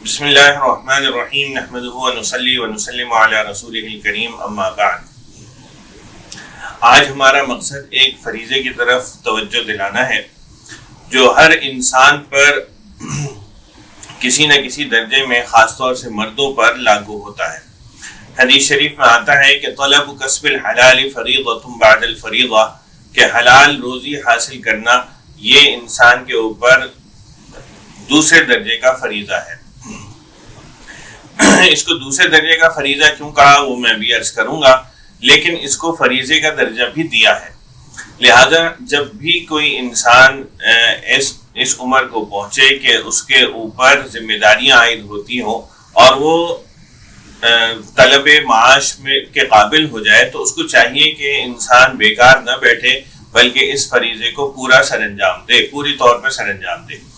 بسم اللہ الرحمن الرحیم نحمدہ ونصلی ونسلم علی رسولہ الکریم اما بعد۔ آج ہمارا مقصد ایک فریضے کی طرف توجہ دلانا ہے جو ہر انسان پر کسی نہ کسی درجے میں خاص طور سے مردوں پر لاگو ہوتا ہے۔ حدیث شریف میں آتا ہے کہ طلب کسب الحلال فریضۃ بعد الفریضہ، کہ حلال روزی حاصل کرنا یہ انسان کے اوپر دوسرے درجے کا فریضہ ہے۔ اس کو دوسرے درجے کا فریضہ کیوں کہا وہ میں بھی عرض کروں گا، لیکن اس کو فریضے کا درجہ بھی دیا ہے۔ لہذا جب بھی کوئی انسان اس عمر کو پہنچے کہ اس کے اوپر ذمہ داریاں عائد ہوتی ہوں اور وہ طلب معاش کے قابل ہو جائے، تو اس کو چاہیے کہ انسان بیکار نہ بیٹھے بلکہ اس فریضے کو پورا سر انجام دے، پوری طور پر سر انجام دے۔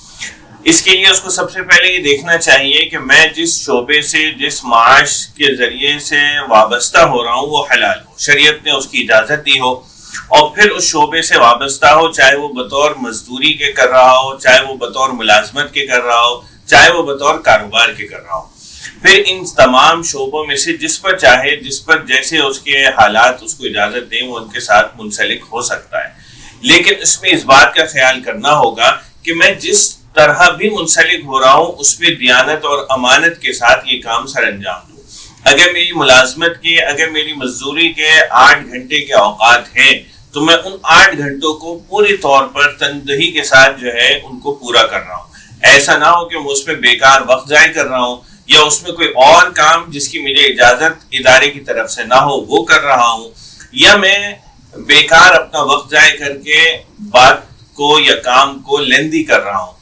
اس کے لیے اس کو سب سے پہلے یہ دیکھنا چاہیے کہ میں جس شعبے سے، جس معاش کے ذریعے سے وابستہ ہو رہا ہوں وہ حلال ہو، شریعت نے اس کی اجازت دی ہو، اور پھر اس شعبے سے وابستہ ہو، چاہے وہ بطور مزدوری کے کر رہا ہو، چاہے وہ بطور ملازمت کے کر رہا ہو، چاہے وہ بطور کاروبار کے کر رہا ہو۔ پھر ان تمام شعبوں میں سے جس پر چاہے، جس پر جیسے اس کے حالات اس کو اجازت دیں، وہ ان کے ساتھ منسلک ہو سکتا ہے۔ لیکن اس میں اس بات کا خیال کرنا ہوگا کہ میں جس طرح بھی منسلک ہو رہا ہوں اس میں دیانت اور امانت کے ساتھ یہ کام سر انجام دوں۔ اگر میری ملازمت کے، اگر میری مزدوری کے 8 گھنٹے کے اوقات ہیں تو میں ان 8 گھنٹوں کو پوری طور پر تندہی کے ساتھ جو ہے ان کو پورا کر رہا ہوں۔ ایسا نہ ہو کہ میں اس میں بیکار وقت ضائع کر رہا ہوں، یا اس میں کوئی اور کام جس کی مجھے اجازت ادارے کی طرف سے نہ ہو وہ کر رہا ہوں، یا میں بیکار اپنا وقت ضائع کر کے بات کو یا کام کو لیندی کر رہا ہوں۔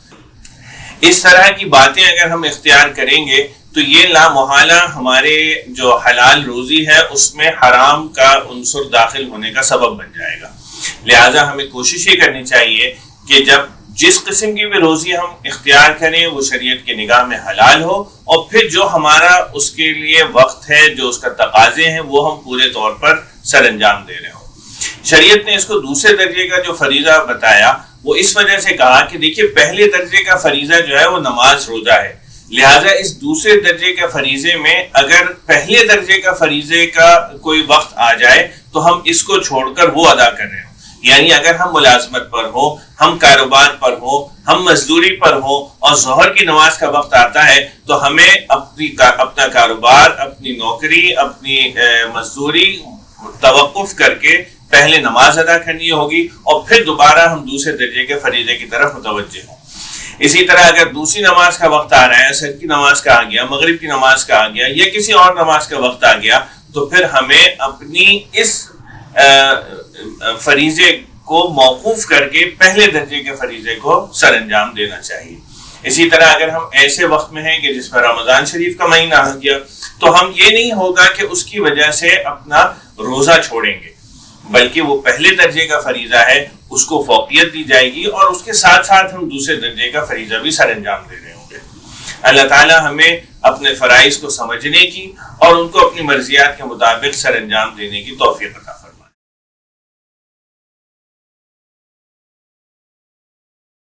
اس طرح کی باتیں اگر ہم اختیار کریں گے تو یہ لامحالہ ہمارے جو حلال روزی ہے اس میں حرام کا عنصر داخل ہونے کا سبب بن جائے گا۔ لہٰذا ہمیں کوشش یہ کرنی چاہیے کہ جب جس قسم کی بھی روزی ہم اختیار کریں وہ شریعت کی نگاہ میں حلال ہو، اور پھر جو ہمارا اس کے لیے وقت ہے، جو اس کا تقاضے ہیں، وہ ہم پورے طور پر سر انجام دے رہے ہوں۔ شریعت نے اس کو دوسرے درجے کا جو فریضہ بتایا وہ اس وجہ سے کہا کہ دیکھیے پہلے درجے کا فریضہ جو ہے وہ نماز روزہ ہے، لہٰذا اس دوسرے درجے کے فریضے میں اگر پہلے درجے کا فریضے کا کوئی وقت آ جائے تو ہم اس کو چھوڑ کر وہ ادا کر رہے ہوں۔ یعنی اگر ہم ملازمت پر ہوں، ہم کاروبار پر ہوں، ہم مزدوری پر ہوں اور ظہر کی نماز کا وقت آتا ہے تو ہمیں اپنا کاروبار، اپنی نوکری، اپنی مزدوری توقف کر کے پہلے نماز ادا کرنی ہوگی اور پھر دوبارہ ہم دوسرے درجے کے فریضے کی طرف متوجہ ہوں۔ اسی طرح اگر دوسری نماز کا وقت آ رہا ہے، عصر کی نماز کا آ گیا، مغرب کی نماز کا آ گیا، یا کسی اور نماز کا وقت آ گیا، تو پھر ہمیں اپنی اس فریضے کو موقوف کر کے پہلے درجے کے فریضے کو سر انجام دینا چاہیے۔ اسی طرح اگر ہم ایسے وقت میں ہیں کہ جس میں رمضان شریف کا مہینہ آ گیا تو ہم یہ نہیں ہوگا کہ اس کی وجہ سے اپنا روزہ چھوڑیں گے، بلکہ وہ پہلے درجے کا فریضہ ہے، اس کو فوقیت دی جائے گی اور اس کے ساتھ ساتھ ہم دوسرے درجے کا فریضہ بھی سر انجام دے رہے ہوں گے۔ اللہ تعالیٰ ہمیں اپنے فرائض کو سمجھنے کی اور ان کو اپنی مرضیات کے مطابق سر انجام دینے کی توفیق عطا فرمائے۔